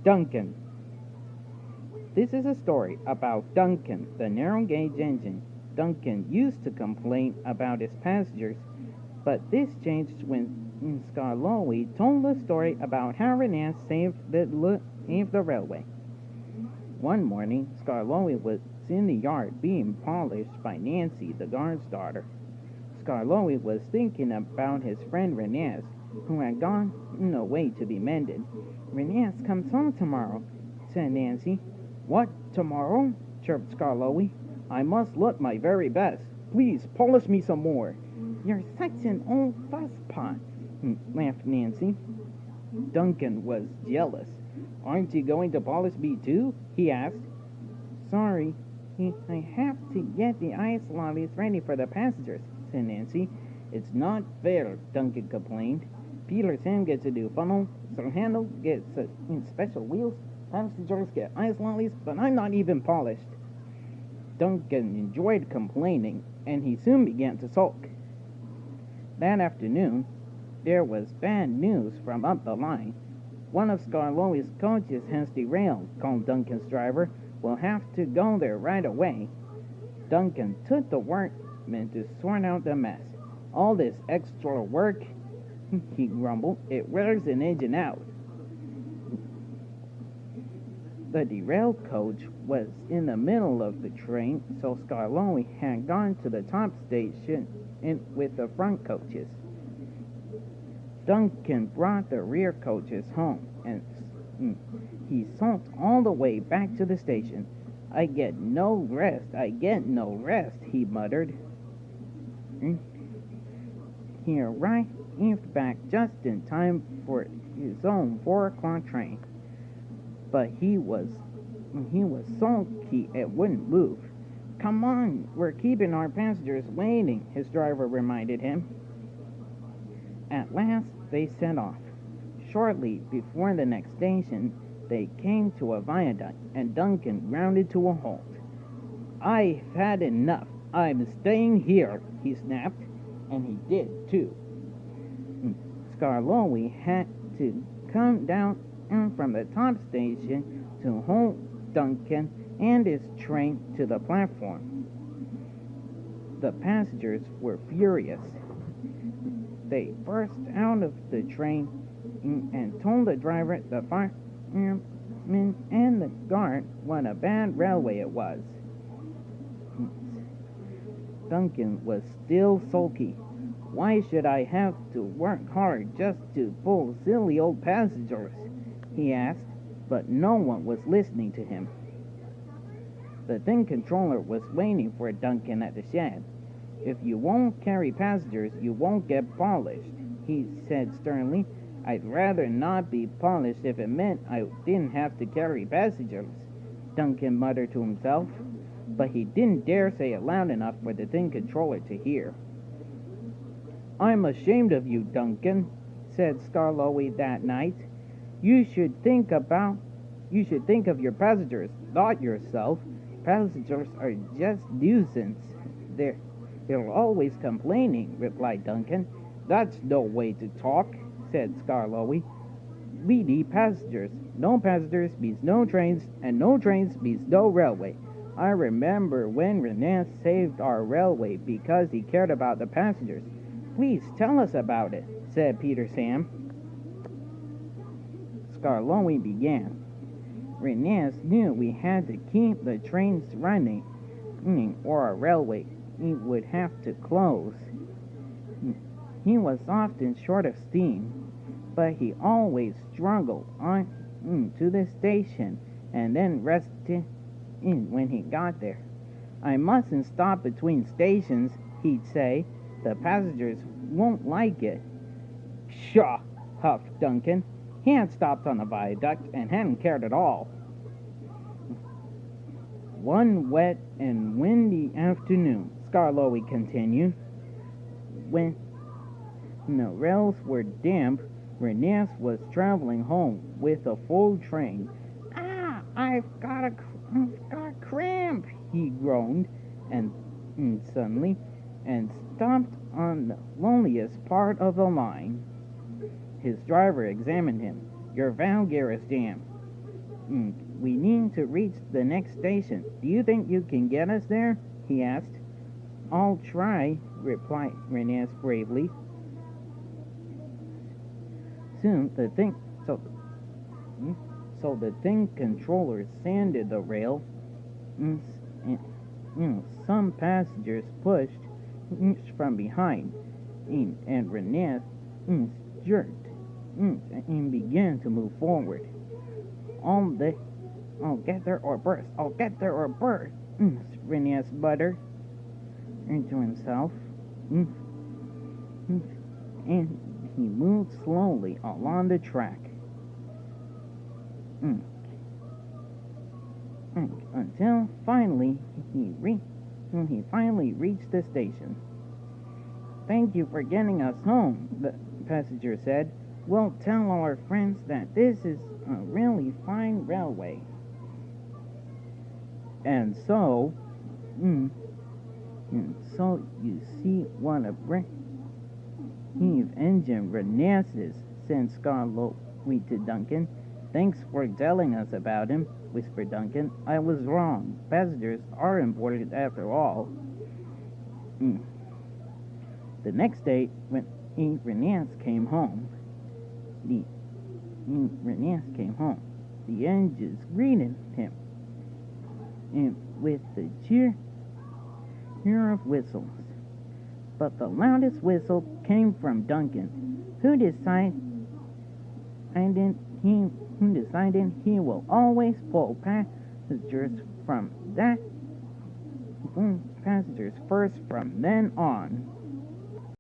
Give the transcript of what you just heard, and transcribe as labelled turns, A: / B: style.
A: Duncan. This is a story about Duncan, the narrow-gauge engine. Duncan used to complain about his passengers, but this changed when Skarloey told a story about how Renee saved the railway. One morning, Skarloey was in the yard being polished by Nancy, the guard's daughter. Skarloey was thinking about his friend Renee, who had gone away to be mended. Renee comes home tomorrow, said Nancy. What, tomorrow? Chirped Skarloey. I must look my very best. Please, polish me some more. You're such an old fusspot, laughed Nancy. Duncan was jealous. Aren't you going to polish me too? He asked. Sorry, I have to get the ice lollies ready for the passengers, said Nancy. It's not fair, Duncan complained. Peter Sam gets a new funnel, Sir Handel gets special wheels, passengers get ice lollies, but I'm not even polished. Duncan enjoyed complaining, and he soon began to sulk. That afternoon, there was bad news from up the line. One of Skarloey's coaches has derailed, called Duncan's driver. We'll have to go there right away. Duncan took the workmen to sort out the mess. All this extra work, he grumbled. It wears an engine out. The derailed coach was in the middle of the train, so Skarloey had gone to the top station with the front coaches. Duncan brought the rear coaches home, and he sulked all the way back to the station. I get no rest, he muttered. He arrived back just in time for his own 4 o'clock train. But he was sulky and wouldn't move. Come on, we're keeping our passengers waiting, his driver reminded him. At last, they set off. Shortly before the next station, they came to a viaduct, and Duncan grounded to a halt. I've had enough. I'm staying here, he snapped, and he did, too. Skarloey had to come down from the top station to hold Duncan and his train to the platform. The passengers were furious. They burst out of the train and told the driver, the fireman, and the guard what a bad railway it was. Duncan was still sulky. Why should I have to work hard just to pull silly old passengers? He asked, but no one was listening to him. The thin controller was waiting for Duncan at the shed. If you won't carry passengers, you won't get polished, he said sternly. I'd rather not be polished if it meant I didn't have to carry passengers, Duncan muttered to himself, but he didn't dare say it loud enough for the thin controller to hear. I'm ashamed of you, Duncan, said Skarloey that night. You should think of your passengers, not yourself. Passengers are just nuisance. They're always complaining, replied Duncan. That's no way to talk, said Skarloey. We need passengers. No passengers means no trains, and no trains means no railway. I remember when Renee saved our railway because he cared about the passengers. Please tell us about it, said Peter Sam. Skarloey began. Renee knew we had to keep the trains running, or our railway would have to close. He was often short of steam, but he always struggled on to the station and then rested in when he got there. I mustn't stop between stations, he'd say. The passengers won't like it. Pshaw, huffed Duncan. He had stopped on the viaduct and hadn't cared at all. One wet and windy afternoon, Skarloey continued, when the rails were damp, Renee was traveling home with a full train. Ah, I've got a cramp, he groaned, and suddenly, and stopped on the loneliest part of the line. His driver examined him. Your valve gear is jammed. We need to reach the next station. Do you think you can get us there? He asked. I'll try, replied Renes bravely. Soon so the thing controller sanded the rail. And, some passengers pushed from behind, and Renes jerked and began to move forward. I'll get there or burst. I'll get there or burst. Renes muttered to himself. And he moved slowly along the track. Until finally he finally reached the station. Thank you for getting us home, the passenger said. We'll tell our friends that this is a really fine railway. And so you see what a brave engine Renes is, said Scott lowly to Duncan. Thanks for telling us about him, whispered Duncan. I was wrong. Passengers are important after all. The next day, when Renes came home, the engines greeted him, and with the cheer of whistles. But the loudest whistle came from Duncan, who decided he will always pull passengers first from then on.